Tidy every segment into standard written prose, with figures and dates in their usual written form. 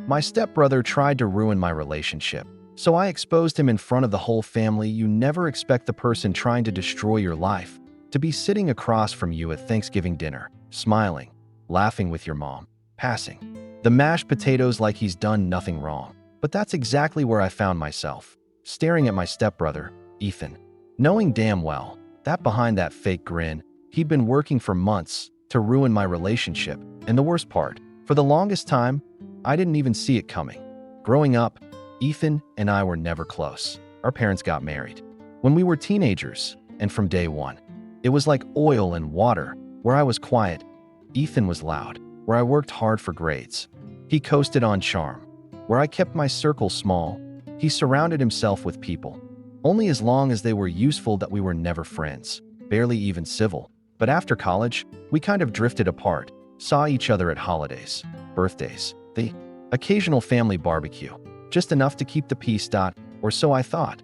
My stepbrother tried to ruin my relationship, so I exposed him in front of the whole family. You never expect the person trying to destroy your life to be sitting across from you at Thanksgiving dinner, smiling, laughing with your mom, passing the mashed potatoes like he's done nothing wrong. But that's exactly where I found myself, staring at my stepbrother, Ethan, knowing damn well that behind that fake grin, he'd been working for months to ruin my relationship. And the worst part, for the longest time, I didn't even see it coming. Growing up, Ethan and I were never close. Our parents got married when we were teenagers, and from day one, it was like oil and water. Where I was quiet, Ethan was loud. Where I worked hard for grades, he coasted on charm. Where I kept my circle small, he surrounded himself with people, only as long as they were useful. That we were never friends, barely even civil. But after college, we kind of drifted apart, saw each other at holidays, birthdays, the occasional family barbecue, just enough to keep the peace. Or so I thought.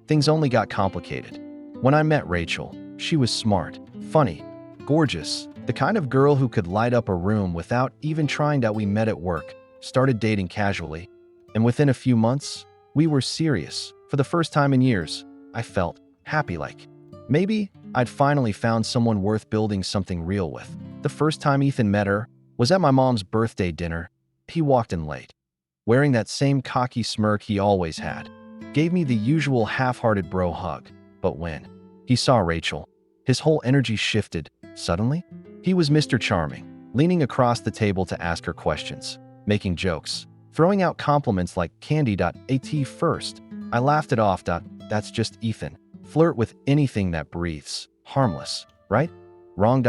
Things only got complicated when I met Rachel. She was smart, funny, gorgeous, the kind of girl who could light up a room without even trying. We met at work, started dating casually, and within a few months, we were serious. For the first time in years, I felt happy, like maybe I'd finally found someone worth building something real with. The first time Ethan met her was at my mom's birthday dinner. He walked in late, wearing that same cocky smirk he always had, gave me the usual half-hearted bro hug. But when he saw Rachel, his whole energy shifted. Suddenly, he was Mr. Charming, leaning across the table to ask her questions, making jokes, throwing out compliments like candy. At first, I laughed it off. That's just Ethan. Flirt with anything that breathes. Harmless, right? Wrong.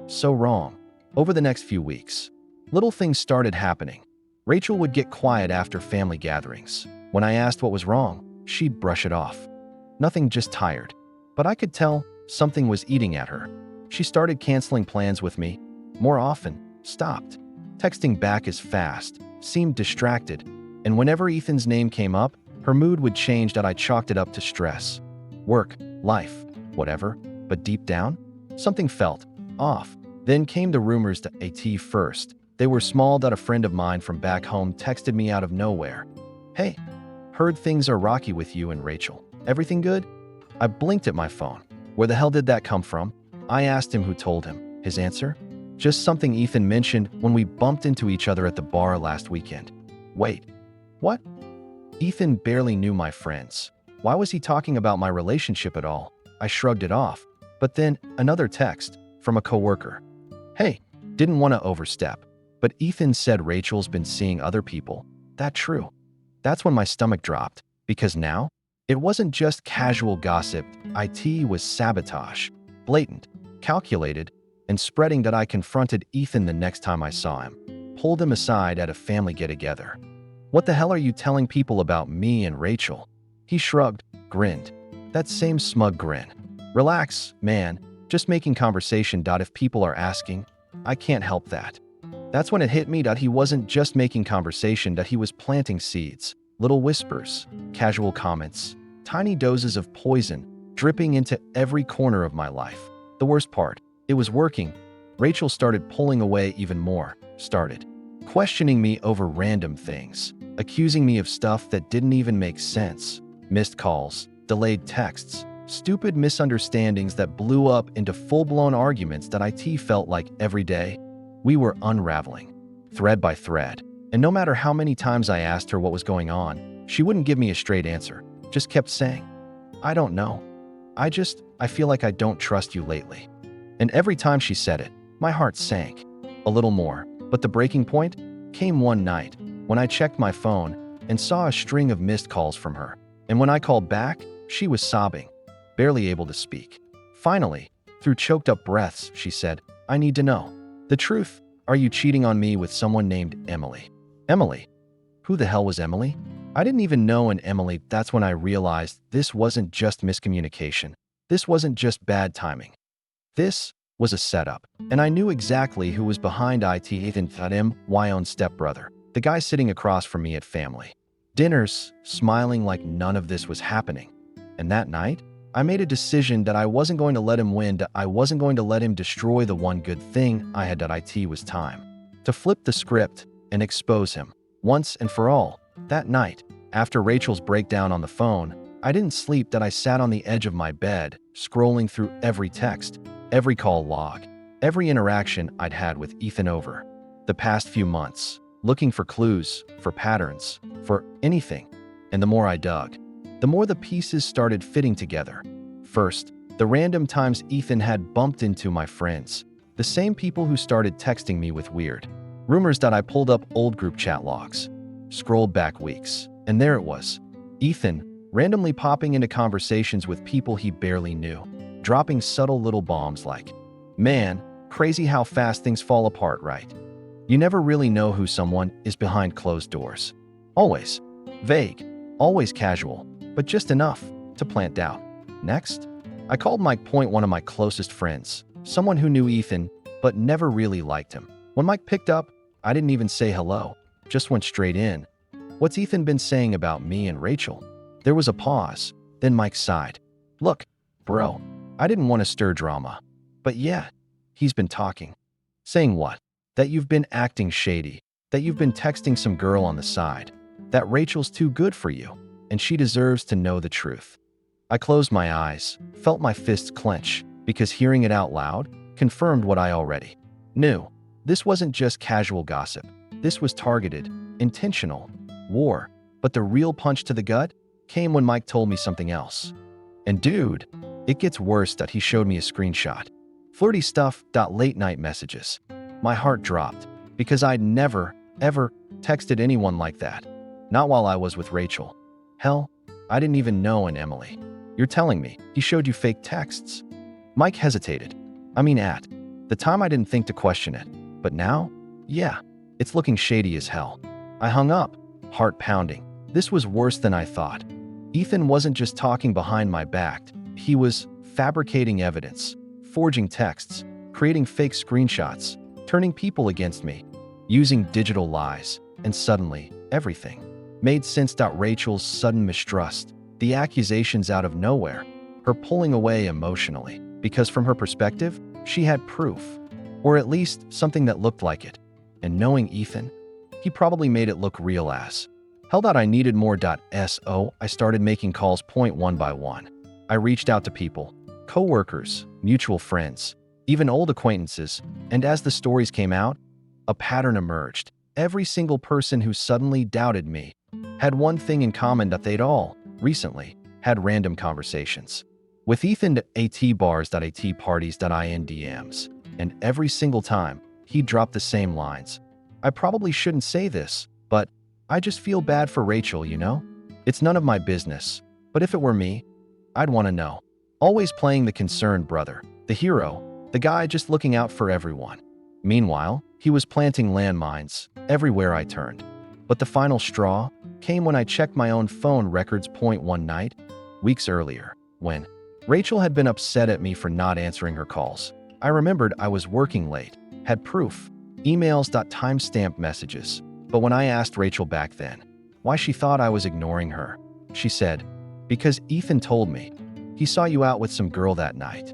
So wrong. Over the next few weeks, little things started happening. Rachel would get quiet after family gatherings. When I asked what was wrong, she'd brush it off. Nothing, just tired. But I could tell something was eating at her. She started canceling plans with me more often, stopped texting back as fast, seemed distracted, and whenever Ethan's name came up, her mood would change. I chalked it up to stress, work, life, whatever, but deep down, something felt off. Then came the rumors. At first, they were small. A friend of mine from back home texted me out of nowhere. "Hey, heard things are rocky with you and Rachel. Everything good?" I blinked at my phone. Where the hell did that come from? I asked him who told him. His answer? Just something Ethan mentioned when we bumped into each other at the bar last weekend. Wait, what? Ethan barely knew my friends. Why was he talking about my relationship at all? I shrugged it off. But then another text from a coworker. "Hey, didn't want to overstep, but Ethan said Rachel's been seeing other people. That true?" That's when my stomach dropped, because now it wasn't just casual gossip. It was sabotage, blatant, calculated, and spreading. I confronted Ethan the next time I saw him, pulled him aside at a family get-together. "What the hell are you telling people about me and Rachel?" He shrugged, grinned. That same smug grin. "Relax, man, just making conversation. If people are asking, I can't help that." That's when it hit me. He wasn't just making conversation. He was planting seeds, little whispers, casual comments, tiny doses of poison dripping into every corner of my life. The worst part, it was working. Rachel started pulling away even more, started questioning me over random things, accusing me of stuff that didn't even make sense. Missed calls, delayed texts, stupid misunderstandings that blew up into full-blown arguments. It felt like every day we were unraveling, thread by thread. And no matter how many times I asked her what was going on, she wouldn't give me a straight answer, just kept saying, "I don't know. I feel like I don't trust you lately." And every time she said it, my heart sank a little more. But the breaking point came one night when I checked my phone and saw a string of missed calls from her. And when I called back, she was sobbing, barely able to speak. Finally, through choked up breaths, she said, "I need to know the truth. Are you cheating on me with someone named Emily?" Emily? Who the hell was Emily? I didn't even know an Emily. That's when I realized this wasn't just miscommunication. This wasn't just bad timing. This was a setup, and I knew exactly who was behind it. Ethan, my own stepbrother, the guy sitting across from me at family dinners, smiling like none of this was happening. And that night, I made a decision that I wasn't going to let him win. I wasn't going to let him destroy the one good thing I had. It was time to flip the script and expose him. once and for all. That night, after Rachel's breakdown on the phone, I didn't sleep that I sat on the edge of my bed, scrolling through every text, every call log, every interaction I'd had with Ethan over the past few months, looking for clues, for patterns, for anything. And the more I dug, the more the pieces started fitting together. First, the random times Ethan had bumped into my friends, the same people who started texting me with weird rumors that I pulled up old group chat logs, scrolled back weeks, and there it was. Ethan, randomly popping into conversations with people he barely knew, dropping subtle little bombs like, "Man, crazy how fast things fall apart, right? You never really know who someone is behind closed doors." Always vague, always casual, but just enough to plant doubt. Next, I called Mike Point, one of my closest friends, someone who knew Ethan but never really liked him. When Mike picked up, I didn't even say hello, just went straight in. "What's Ethan been saying about me and Rachel?" There was a pause, then Mike sighed. "Look, bro, I didn't want to stir drama, but yeah, he's been talking." "Saying what?" "That you've been acting shady, that you've been texting some girl on the side, that Rachel's too good for you, and she deserves to know the truth." I closed my eyes, felt my fists clench, because hearing it out loud confirmed what I already knew. This wasn't just casual gossip. This was targeted, intentional, war. But the real punch to the gut came when Mike told me something else. And dude, it gets worse that he showed me a screenshot. Flirty stuff, late night messages. My heart dropped, because I'd never, ever texted anyone like that. Not while I was with Rachel. Hell, I didn't even know an Emily. "You're telling me he showed you fake texts?" Mike hesitated. At the time I didn't think to question it. But now, yeah, it's looking shady as hell. I hung up, heart pounding. This was worse than I thought. Ethan wasn't just talking behind my back. He was fabricating evidence, forging texts, creating fake screenshots, turning people against me, using digital lies. And suddenly, everything made sense. Rachel's sudden mistrust, the accusations out of nowhere, her pulling away emotionally, because from her perspective, she had proof, or at least something that looked like it. And knowing Ethan, he probably made it look real as hell. I needed more. So I started making calls one by one. I reached out to people, co-workers, mutual friends, even old acquaintances, and as the stories came out, a pattern emerged. Every single person who suddenly doubted me had one thing in common: that they'd all, recently, had random conversations with Ethan at bars, at parties, in DMs. And every single time, he dropped the same lines. "I probably shouldn't say this, but I just feel bad for Rachel, you know? It's none of my business, but if it were me, I'd want to know." Always playing the concerned brother, the hero, the guy just looking out for everyone. Meanwhile, he was planting landmines everywhere I turned. But the final straw came when I checked my own phone records one night, weeks earlier, when Rachel had been upset at me for not answering her calls. I remembered I was working late, had proof, emails, timestamped messages. But when I asked Rachel back then why she thought I was ignoring her, she said, "Because Ethan told me he saw you out with some girl that night."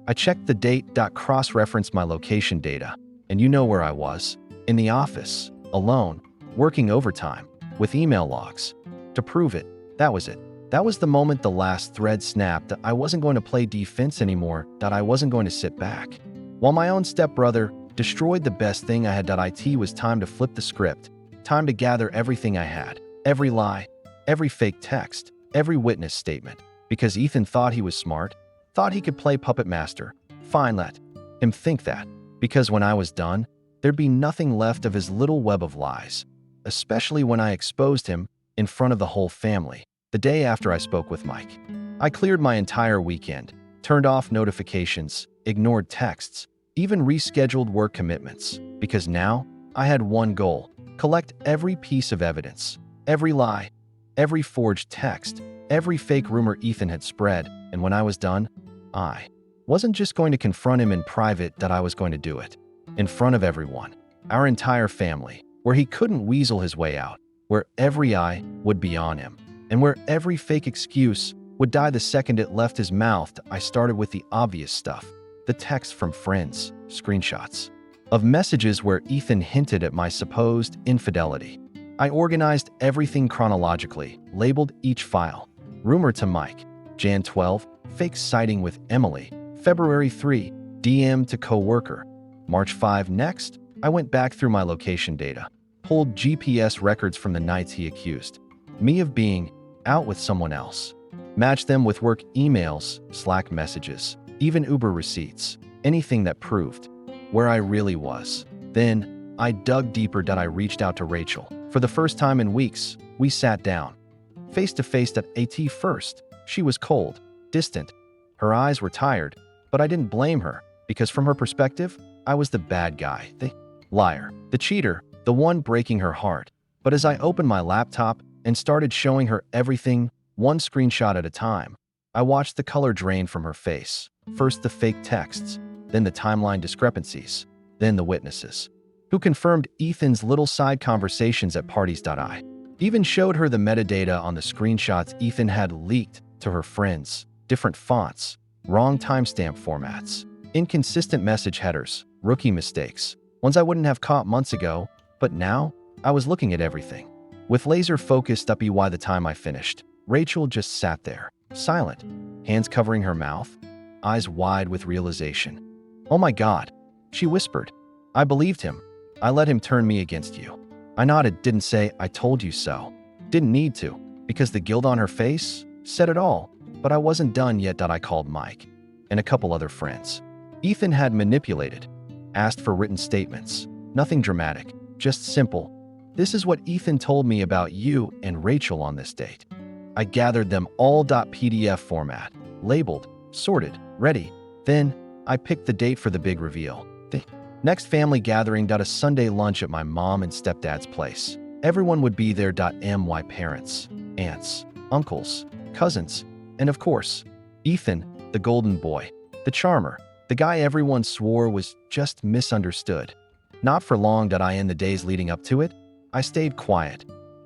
I checked the date, cross-referenced my location data, and you know where I was. In the office, alone, working overtime, with email logs. To prove it, that was it. That was the moment the last thread snapped. I wasn't going to play defense anymore, I wasn't going to sit back. While my own stepbrother destroyed the best thing I had, it was time to flip the script, time to gather everything I had, every lie, every fake text, every witness statement, because Ethan thought he was smart, thought he could play puppet master. Fine, let him think that, because when I was done, there'd be nothing left of his little web of lies, especially when I exposed him in front of the whole family. The day after I spoke with Mike, I cleared my entire weekend, turned off notifications, ignored texts, even rescheduled work commitments, because now I had one goal: collect every piece of evidence, every lie, every forged text, every fake rumor Ethan had spread. And when I was done, I wasn't just going to confront him in private, I was going to do it in front of everyone, our entire family, where he couldn't weasel his way out, where every eye would be on him, and where every fake excuse would die the second it left his mouth. I started with the obvious stuff: the text from friends, screenshots of messages where Ethan hinted at my supposed infidelity, I organized everything chronologically, labeled each file. Rumor to Mike, Jan 12, fake sighting with Emily, February 3, DM to coworker, March 5. Next, I went back through my location data, pulled GPS records from the nights he accused me of being out with someone else, matched them with work emails, Slack messages, even Uber receipts, anything that proved where I really was. Then, I dug deeper. I reached out to Rachel. For the first time in weeks, we sat down, face to face at AT first. She was cold, distant. Her eyes were tired, but I didn't blame her, because from her perspective, I was the bad guy, the liar, the cheater, the one breaking her heart. But as I opened my laptop and started showing her everything, one screenshot at a time, I watched the color drain from her face. First the fake texts, then the timeline discrepancies, then the witnesses, who confirmed Ethan's little side conversations at parties. I even showed her the metadata on the screenshots Ethan had leaked to her friends, different fonts, wrong timestamp formats, inconsistent message headers, rookie mistakes, ones I wouldn't have caught months ago, but now I was looking at everything with laser focused. By the time I finished, Rachel just sat there, silent, hands covering her mouth, eyes wide with realization. "Oh my God," she whispered. I believed him. I let him turn me against you. I nodded, didn't say, "I told you so." Didn't need to, because the guilt on her face said it all. But I wasn't done yet. I called Mike and a couple other friends. Ethan had manipulated, asked for written statements. Nothing dramatic, just simple. "This is what Ethan told me about you and Rachel on this date." I gathered them all. PDF format, labeled, sorted, ready. Then I picked the date for the big reveal. The next family gathering. A Sunday lunch at my mom and stepdad's place. Everyone would be there. My parents, aunts, uncles, cousins, and of course, Ethan, the golden boy, the charmer, the guy everyone swore was just misunderstood. Not for long. In the days leading up to it, I stayed quiet,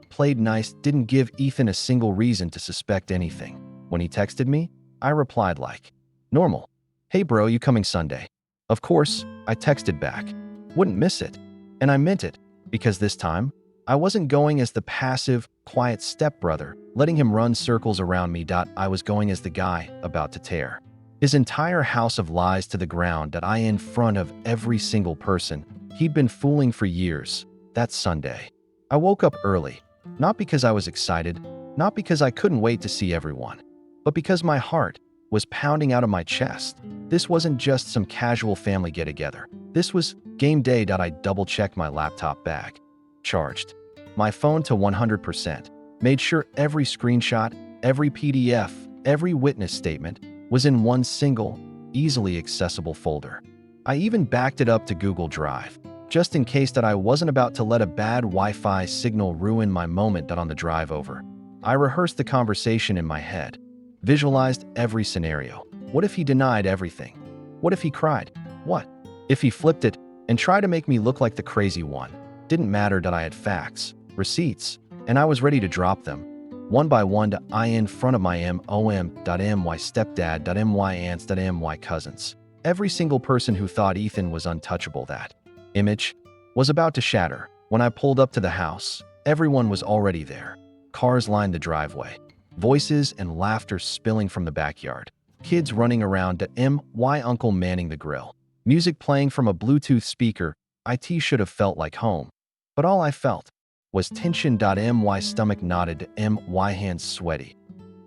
played nice, didn't give Ethan a single reason to suspect anything. When he texted me, I replied like normal. "Hey bro, you coming Sunday?" Of course, I texted back. Wouldn't miss it. And I meant it, because this time, I wasn't going as the passive, quiet stepbrother, letting him run circles around me. I was going as the guy about to tear his entire house of lies to the ground. In front of every single person he'd been fooling for years. That Sunday, I woke up early, not because I was excited, not because I couldn't wait to see everyone, but because my heart was pounding out of my chest. This wasn't just some casual family get-together. This was game day. I double-checked my laptop bag, charged my phone to 100%, made sure every screenshot, every PDF, every witness statement was in one single, easily accessible folder. I even backed it up to Google Drive, just in case I wasn't about to let a bad Wi-Fi signal ruin my moment. On the drive over, I rehearsed the conversation in my head, visualized every scenario. What if he denied everything? What if he cried? What if he flipped it and tried to make me look like the crazy one? Didn't matter. I had facts, receipts, and I was ready to drop them, one by one. In front of my my stepdad, my aunts, my cousins. Every single person who thought Ethan was untouchable. That image was about to shatter. When I pulled up to the house, everyone was already there. Cars lined the driveway, voices and laughter spilling from the backyard. Kids running around. My uncle manning the grill. Music playing from a Bluetooth speaker. It should have felt like home. But all I felt was tension. My stomach knotted. My hands sweaty.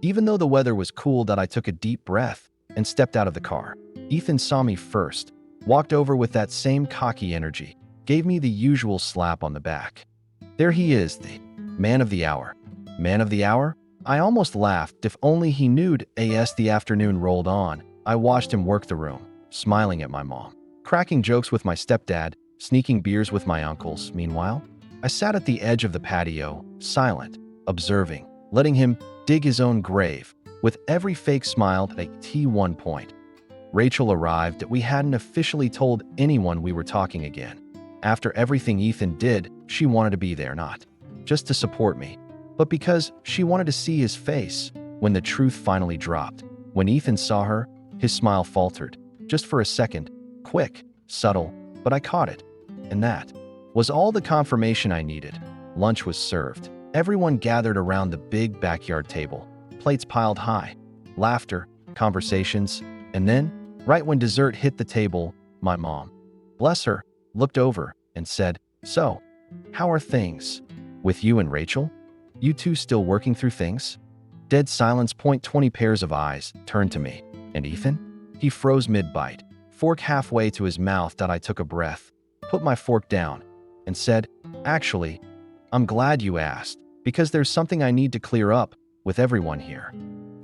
Even though the weather was cool, I took a deep breath and stepped out of the car. Ethan saw me first, walked over with that same cocky energy, gave me the usual slap on the back. There he is, the man of the hour. Man of the hour? I almost laughed. If only he knew. As the afternoon rolled on, I watched him work the room, smiling at my mom, cracking jokes with my stepdad, sneaking beers with my uncles. Meanwhile, I sat at the edge of the patio, silent, observing, letting him dig his own grave, with every fake smile at one point. Rachel arrived. We hadn't officially told anyone we were talking again. After everything Ethan did, she wanted to be there, not just to support me, but because she wanted to see his face when the truth finally dropped. When Ethan saw her, his smile faltered, just for a second, quick, subtle, but I caught it. And that was all the confirmation I needed. Lunch was served. Everyone gathered around the big backyard table, plates piled high, laughter, conversations, and then, right when dessert hit the table, my mom, bless her, looked over and said, "So, how are things? With you and Rachel? You two still working through things?" Dead silence. 20 pairs of eyes turned to me. And Ethan? He froze mid-bite, fork halfway to his mouth. I took a breath, put my fork down, and said, "Actually, I'm glad you asked, because there's something I need to clear up with everyone here."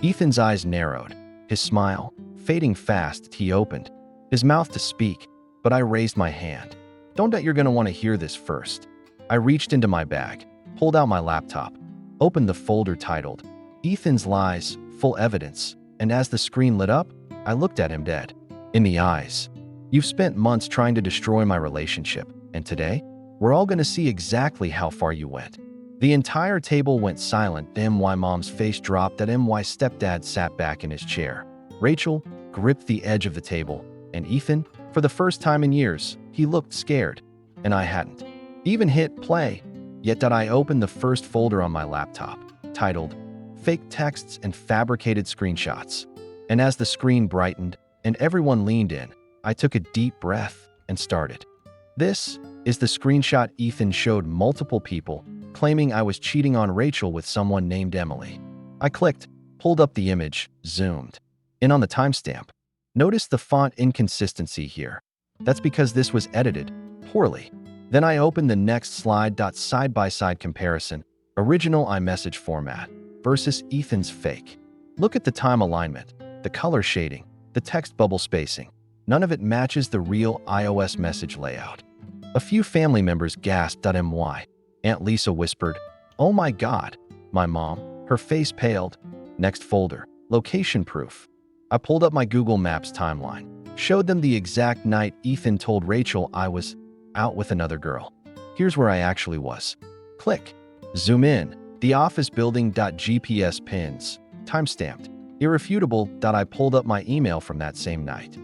Ethan's eyes narrowed, his smile fading fast. He opened his mouth to speak, but I raised my hand. "Don't bet you're going to want to hear this first." I reached into my bag, pulled out my laptop, opened the folder titled Ethan's Lies, Full Evidence, and as the screen lit up, I looked at him dead in the eyes. "You've spent months trying to destroy my relationship, and today, we're all going to see exactly how far you went." The entire table went silent. My mom's face dropped. My stepdad sat back in his chair. Rachel gripped the edge of the table, and Ethan, for the first time in years, he looked scared, and I hadn't even hit play. Yet I opened the first folder on my laptop, titled Fake Texts and Fabricated Screenshots. And as the screen brightened and everyone leaned in, I took a deep breath and started. This is the screenshot Ethan showed multiple people, claiming I was cheating on Rachel with someone named Emily. I clicked, pulled up the image, zoomed in on the timestamp. Notice the font inconsistency here. That's because this was edited poorly. Then I opened the next slide. Side-by-side comparison, original iMessage format versus Ethan's fake. Look at the time alignment, the color shading, the text bubble spacing. None of it matches the real iOS message layout. A few family members gasped. My Aunt Lisa whispered, "Oh my God." My mom, her face paled. Next folder, location proof. I pulled up my Google Maps timeline, showed them the exact night Ethan told Rachel I was out with another girl. Here's where I actually was. Click. Zoom in. The office building. GPS pins. Timestamped. Irrefutable. I pulled up my email from that same night.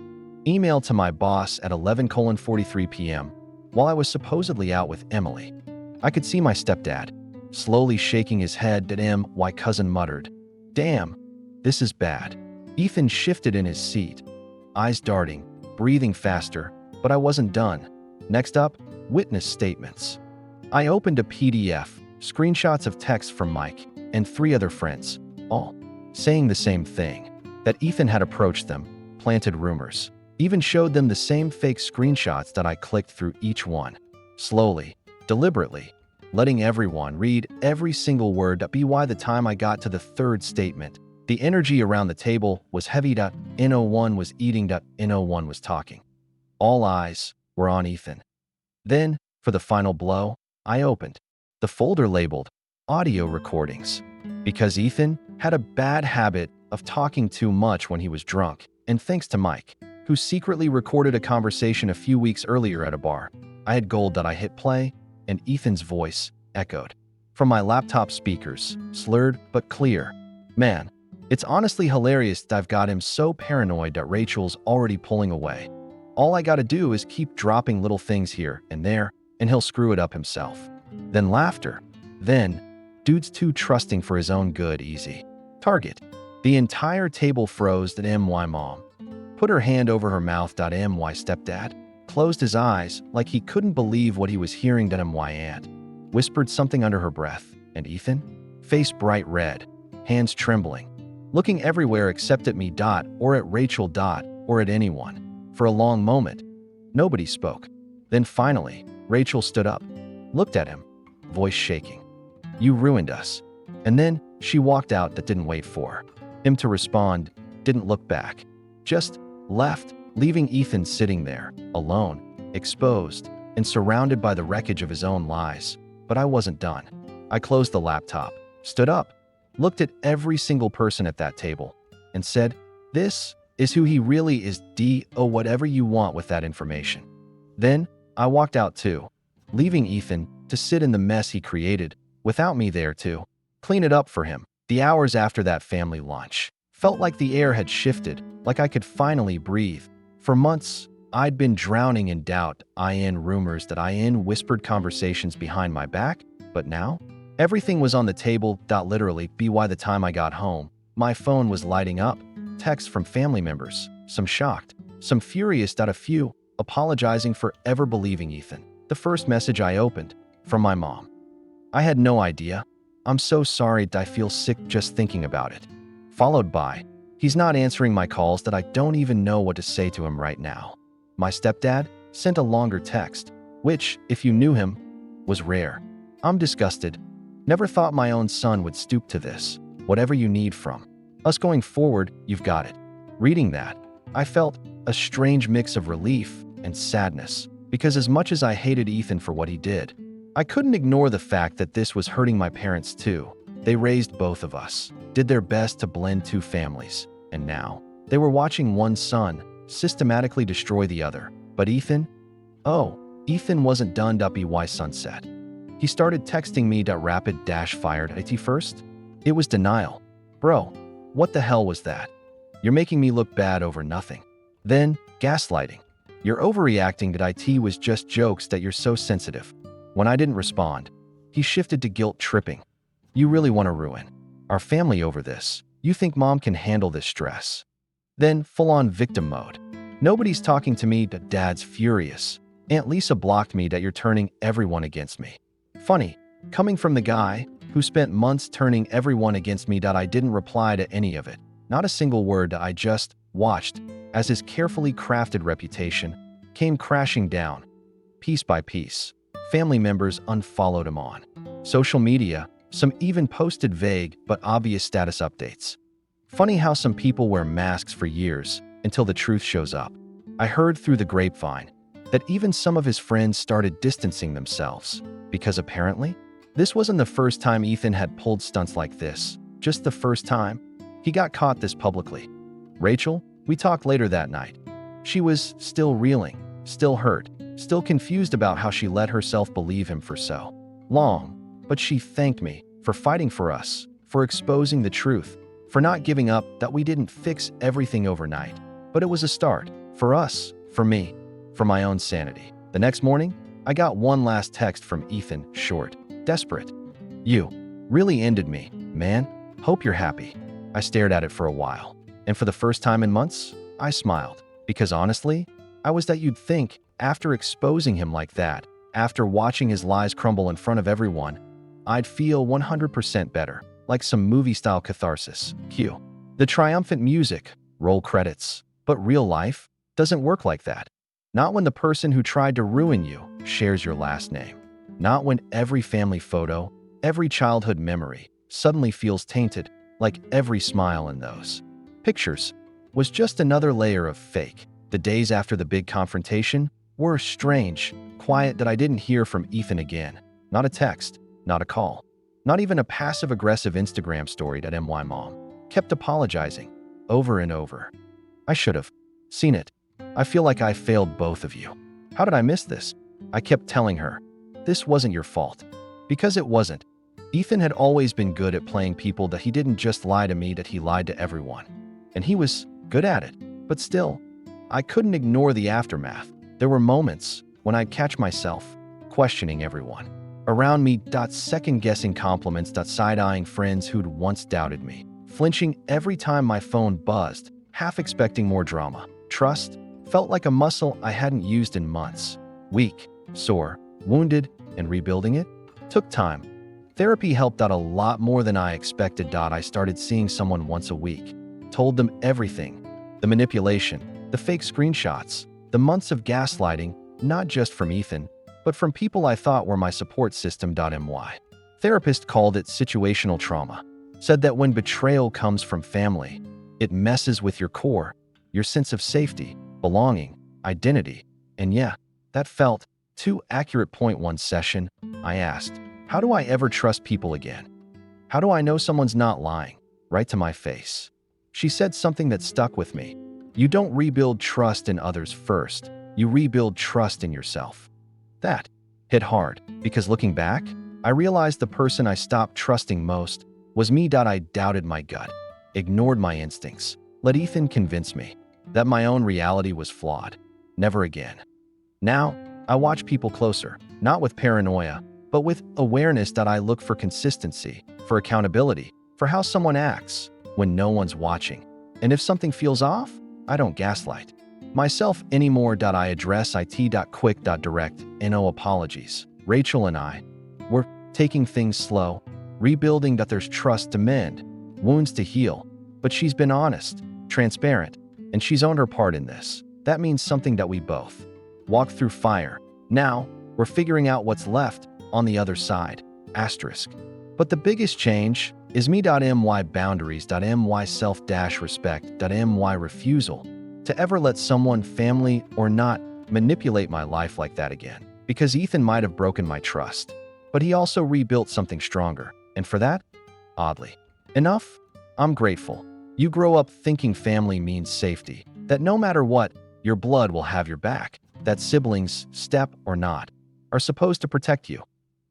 Email to my boss at 11:43 p.m. while I was supposedly out with Emily. I could see my stepdad, slowly shaking his head. My cousin muttered, "Damn, this is bad." Ethan shifted in his seat, eyes darting, breathing faster, but I wasn't done. Next up, witness statements. I opened a PDF, screenshots of texts from Mike and 3 other friends, all saying the same thing, that Ethan had approached them, planted rumors, even showed them the same fake screenshots. I clicked through each one, slowly, deliberately, letting everyone read every single word. By the time I got to the 3rd statement, the energy around the table was heavy. No one was eating. No one was talking. All eyes were on Ethan. Then, for the final blow, I opened the folder labeled Audio Recordings, because Ethan had a bad habit of talking too much when he was drunk, and thanks to Mike, who secretly recorded a conversation a few weeks earlier at a bar, I had gold. I hit play, and Ethan's voice echoed from my laptop speakers, slurred but clear. "Man, it's honestly hilarious. I've got him so paranoid that Rachel's already pulling away. All I gotta do is keep dropping little things here and there, and he'll screw it up himself." Then laughter. Then, "Dude's too trusting for his own good." Easy target. The entire table froze. My mom put her hand over her mouth. My stepdad closed his eyes like he couldn't believe what he was hearing. My aunt whispered something under her breath, and Ethan, face bright red, hands trembling, looking everywhere except at me. Or at Rachel. Or at anyone. For a long moment, nobody spoke. Then finally, Rachel stood up, looked at him, voice shaking. "You ruined us." And then she walked out. Didn't wait for him to respond, didn't look back, just left, leaving Ethan sitting there, alone, exposed, and surrounded by the wreckage of his own lies. But I wasn't done. I closed the laptop, stood up, looked at every single person at that table, and said, "This is who he really is. Whatever you want with that information." Then I walked out too, leaving Ethan to sit in the mess he created, without me there to clean it up for him. The hours after that family lunch felt like the air had shifted, like I could finally breathe. For months, I'd been drowning in doubt, rumors, whispered conversations behind my back, But now, everything was on the table. Literally, by the time I got home, my phone was lighting up. Texts from family members, some shocked, some furious. A few apologizing for ever believing Ethan. The first message I opened, from my mom. I had no idea. I'm so sorry. I feel sick just thinking about it. Followed by, he's not answering my calls. I don't even know what to say to him right now. My stepdad sent a longer text, which, if you knew him, was rare. I'm disgusted. Never thought my own son would stoop to this. Whatever you need from us going forward, you've got it. Reading that, I felt a strange mix of relief and sadness, because as much as I hated Ethan for what he did, I couldn't ignore the fact that this was hurting my parents too. They raised both of us, did their best to blend two families, and now they were watching one son systematically destroy the other. But Ethan? Oh, Ethan wasn't done. By sunset, he started texting me. Rapid-fired at first. It was denial. Bro, what the hell was that? You're making me look bad over nothing. Then, gaslighting. You're overreacting. It was just jokes. You're so sensitive. When I didn't respond, he shifted to guilt tripping. You really want to ruin our family over this? You think mom can handle this stress? Then, full-on victim mode. Nobody's talking to me. Dad's furious. Aunt Lisa blocked me. You're turning everyone against me. Funny, coming from the guy who spent months turning everyone against me. I didn't reply to any of it. Not a single word. I just watched as his carefully crafted reputation came crashing down, piece by piece. Family members unfollowed him on social media. Some even posted vague but obvious status updates. Funny how some people wear masks for years until the truth shows up. I heard through the grapevine that even some of his friends started distancing themselves, because apparently, this wasn't the first time Ethan had pulled stunts like this, just the first time he got caught this publicly. Rachel, we talked later that night. She was still reeling, still hurt, still confused about how she let herself believe him for so long. But she thanked me for fighting for us, for exposing the truth, for not giving up. That we didn't fix everything overnight, but it was a start. For us, for me, for my own sanity. The next morning, I got one last text from Ethan, short, desperate. You really ended me, man. Hope you're happy. I stared at it for a while, and for the first time in months, I smiled. Because honestly, I was that you'd think, after exposing him like that, after watching his lies crumble in front of everyone, I'd feel 100% better, like some movie-style catharsis. Cue the triumphant music, roll credits. But real life doesn't work like that. Not when the person who tried to ruin you shares your last name. Not when every family photo, every childhood memory suddenly feels tainted, like every smile in those pictures was just another layer of fake. The days after the big confrontation were strange, quiet. That I didn't hear from Ethan again. Not a text, not a call, not even a passive-aggressive Instagram story. My mom kept apologizing over and over. I should have seen it. I feel like I failed both of you. How did I miss this? I kept telling her, this wasn't your fault. Because it wasn't. Ethan had always been good at playing people. That he didn't just lie to me, that he lied to everyone. And he was good at it. But still, I couldn't ignore the aftermath. There were moments when I'd catch myself questioning everyone around me. Second-guessing compliments. Side-eyeing friends who'd once doubted me. Flinching every time my phone buzzed, half expecting more drama. Trust felt like a muscle I hadn't used in months. Weak, sore, wounded, and rebuilding it took time. Therapy helped out a lot more than I expected. I started seeing someone once a week. Told them everything. The manipulation, the fake screenshots, the months of gaslighting, not just from Ethan, but from people I thought were my support system. My therapist called it situational trauma. Said that when betrayal comes from family, it messes with your core, your sense of safety, belonging, identity. And yeah, that felt too accurate. One session, I asked, how do I ever trust people again? How do I know someone's not lying? Right to my face. She said something that stuck with me. You don't rebuild trust in others first. You rebuild trust in yourself. That hit hard, because looking back, I realized the person I stopped trusting most was me. I doubted my gut, ignored my instincts, let Ethan convince me that my own reality was flawed. Never again. Now, I watch people closer, not with paranoia, but with awareness that I look for consistency, for accountability, for how someone acts when no one's watching. And if something feels off, I don't gaslight myself anymore. I address it.quick.direct. No apologies. Rachel and I, we're taking things slow, rebuilding. There's trust to mend, wounds to heal. But she's been honest, transparent, and she's owned her part in this. That means something that we both walked through fire. Now, we're figuring out what's left on the other side. Asterisk. But the biggest change is me.my boundaries. My self-respect. My refusal to ever let someone, family or not, manipulate my life like that again. Because Ethan might have broken my trust, but he also rebuilt something stronger. And for that, oddly enough, I'm grateful. You grow up thinking family means safety, that no matter what, your blood will have your back, that siblings, step or not, are supposed to protect you,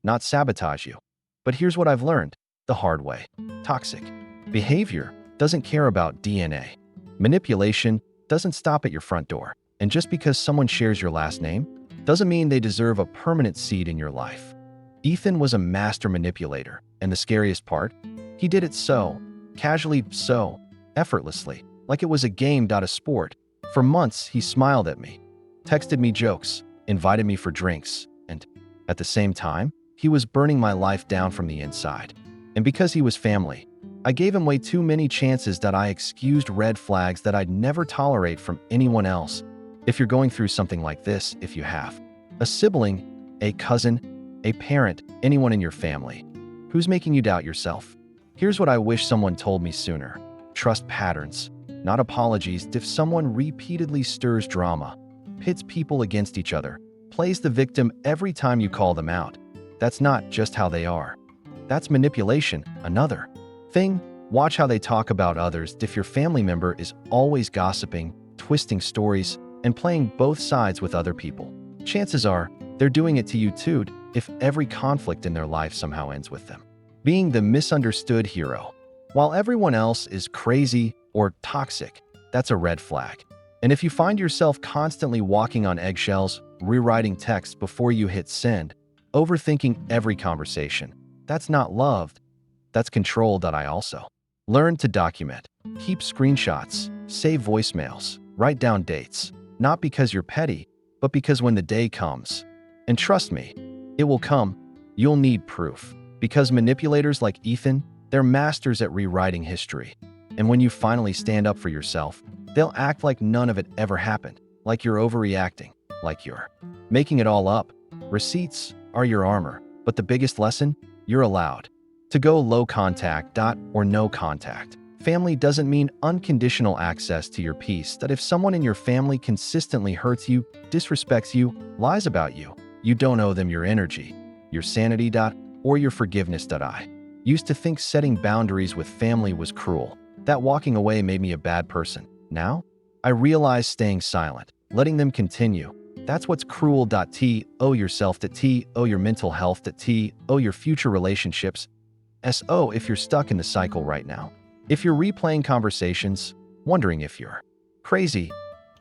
not sabotage you. But here's what I've learned the hard way. Toxic behavior doesn't care about DNA. Manipulation doesn't stop at your front door. And just because someone shares your last name doesn't mean they deserve a permanent seat in your life. Ethan was a master manipulator, and the scariest part, he did it so casually, so effortlessly, like it was a game, a sport. For months, he smiled at me, texted me jokes, invited me for drinks, and at the same time, he was burning my life down from the inside. And because he was family, I gave him way too many chances. I excused red flags that I'd never tolerate from anyone else. If you're going through something like this, if you have a sibling, a cousin, a parent, anyone in your family who's making you doubt yourself, here's what I wish someone told me sooner. Trust patterns, not apologies. If someone repeatedly stirs drama, pits people against each other, plays the victim every time you call them out, that's not just how they are. That's manipulation. Another thing, watch how they talk about others. If your family member is always gossiping, twisting stories, and playing both sides with other people, chances are they're doing it to you too. If every conflict in their life somehow ends with them being the misunderstood hero, while everyone else is crazy or toxic, that's a red flag. And if you find yourself constantly walking on eggshells, rewriting texts before you hit send, overthinking every conversation, that's not love, that's control. I also learned to document, keep screenshots, save voicemails, write down dates, not because you're petty, but because when the day comes, and trust me, it will come, you'll need proof. Because manipulators like Ethan, they're masters at rewriting history. And when you finally stand up for yourself, they'll act like none of it ever happened, like you're overreacting, like you're making it all up. Receipts are your armor, but the biggest lesson, you're allowed to go low contact. Or no contact. Family doesn't mean unconditional access to your peace. That if someone in your family consistently hurts you, disrespects you, lies about you, you don't owe them your energy, your sanity. Or your forgiveness. I used to think setting boundaries with family was cruel, that walking away made me a bad person. Now, I realize staying silent, letting them continue, that's what's cruel. Owe yourself. Owe your mental health. Owe your future relationships. If you're stuck in the cycle right now. If you're replaying conversations, wondering if you're crazy,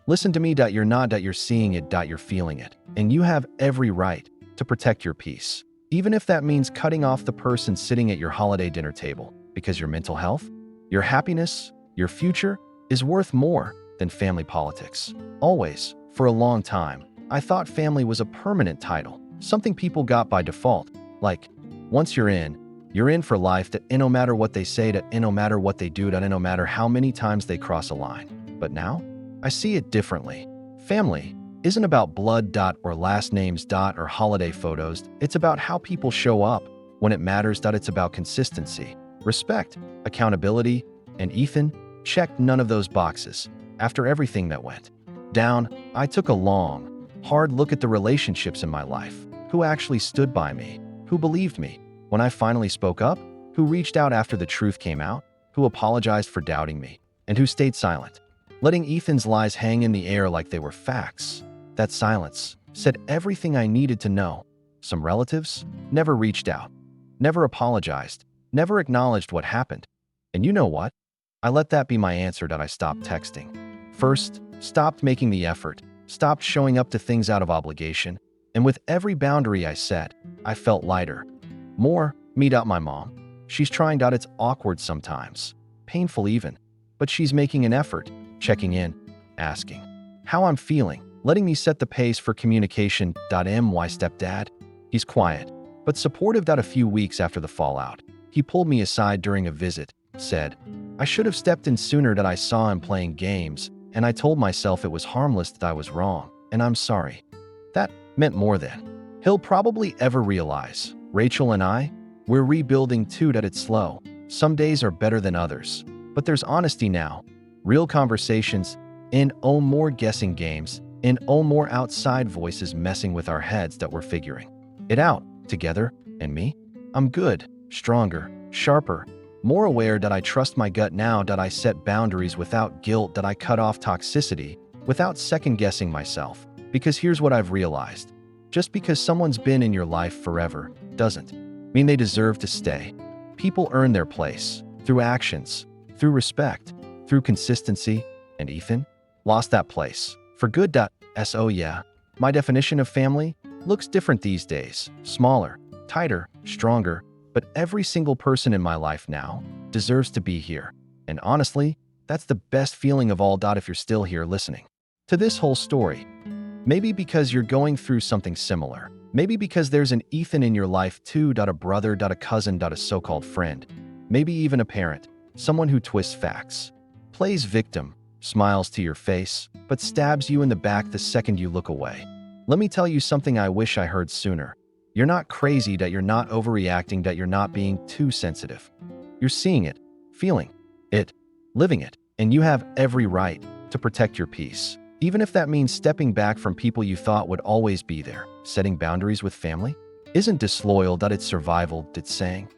listen to me. You're not. You're seeing it. You're feeling it. And you have every right to protect your peace. Even if that means cutting off the person sitting at your holiday dinner table, because your mental health, your happiness, your future is worth more than family politics. Always, for a long time, I thought family was a permanent title, something people got by default. Like, once you're in for life. That no matter what they say, no matter what they do, no matter how many times they cross a line. But now, I see it differently. Family isn't about blood. Or last names. Or holiday photos. It's about how people show up when it matters. It's about consistency, respect, accountability, and Ethan checked none of those boxes. After everything that went down, I took a long, hard look at the relationships in my life. Who actually stood by me? Who believed me when I finally spoke up? Who reached out after the truth came out? Who apologized for doubting me? And who stayed silent, letting Ethan's lies hang in the air like they were facts? That silence said everything I needed to know. Some relatives never reached out, never apologized, never acknowledged what happened. And you know what? I let that be my answer. I stopped texting. First, stopped making the effort, stopped showing up to things out of obligation, And with every boundary I set, I felt lighter. More, meet up my mom. She's trying out, it's awkward sometimes. Painful even. But she's making an effort, checking in, asking how I'm feeling, letting me set the pace for communication. My stepdad, he's quiet, but supportive. A few weeks after the fallout, he pulled me aside during a visit, said, I should have stepped in sooner. That I saw him playing games, and I told myself it was harmless, that I was wrong, and I'm sorry. That meant more than he'll probably ever realize. Rachel and I, we're rebuilding too. That it's slow. Some days are better than others. But there's honesty now. Real conversations, and more guessing games, and more outside voices messing with our heads. That we're figuring it out together. And me? I'm good, stronger, sharper, more aware. That I trust my gut now. That I set boundaries without guilt. That I cut off toxicity without second-guessing myself. Because here's what I've realized. Just because someone's been in your life forever doesn't mean they deserve to stay. People earn their place through actions, through respect, through consistency, and Ethan lost that place for good. So yeah, my definition of family looks different these days. Smaller, tighter, stronger, but every single person in my life now deserves to be here. And honestly, that's the best feeling of all. If you're still here listening to this whole story, maybe because you're going through something similar, maybe because there's an Ethan in your life too. A brother, a cousin, a so-called friend, maybe even a parent, someone who twists facts, plays victim, smiles to your face, but stabs you in the back the second you look away. Let me tell you something I wish I heard sooner. You're not crazy. You're not overreacting. You're not being too sensitive. You're seeing it, feeling it, living it, and you have every right to protect your peace. Even if that means stepping back from people you thought would always be there. Setting boundaries with family isn't disloyal. It's survival. It's saying,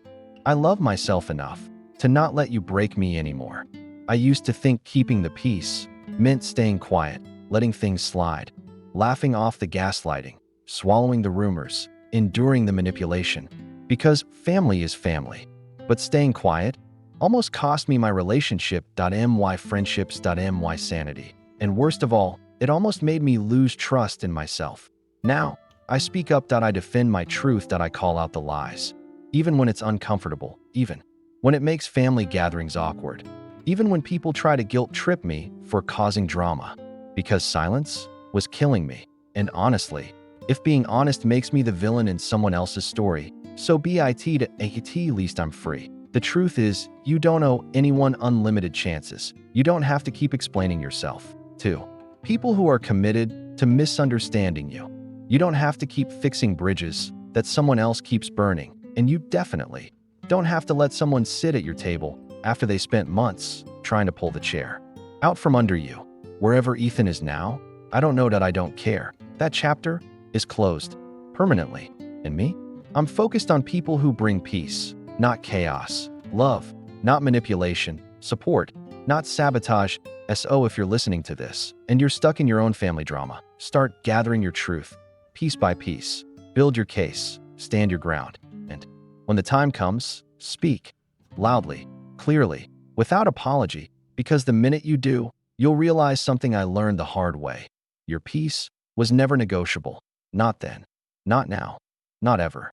I love myself enough to not let you break me anymore. I used to think keeping the peace meant staying quiet, letting things slide, laughing off the gaslighting, swallowing the rumors, enduring the manipulation, because family is family. But staying quiet almost cost me my relationship. My friendships. My sanity. And worst of all, it almost made me lose trust in myself. Now, I speak up. I defend my truth. I call out the lies. Even when it's uncomfortable. Even when it makes family gatherings awkward. Even when people try to guilt trip me for causing drama. Because silence was killing me. And honestly, if being honest makes me the villain in someone else's story, so be it. At least I'm free. The truth is, you don't owe anyone unlimited chances. You don't have to keep explaining yourself to people who are committed to misunderstanding you. You don't have to keep fixing bridges that someone else keeps burning. And you definitely don't have to let someone sit at your table after they spent months trying to pull the chair out from under you. Wherever Ethan is now, I don't know. I don't care. That chapter is closed permanently. And me? I'm focused on people who bring peace, not chaos, love, not manipulation, support, not sabotage. So if you're listening to this and you're stuck in your own family drama, start gathering your truth, piece by piece. Build your case, stand your ground, and when the time comes, speak loudly, clearly, without apology, because the minute you do, you'll realize something I learned the hard way. Your peace was never negotiable. Not then, not now, not ever.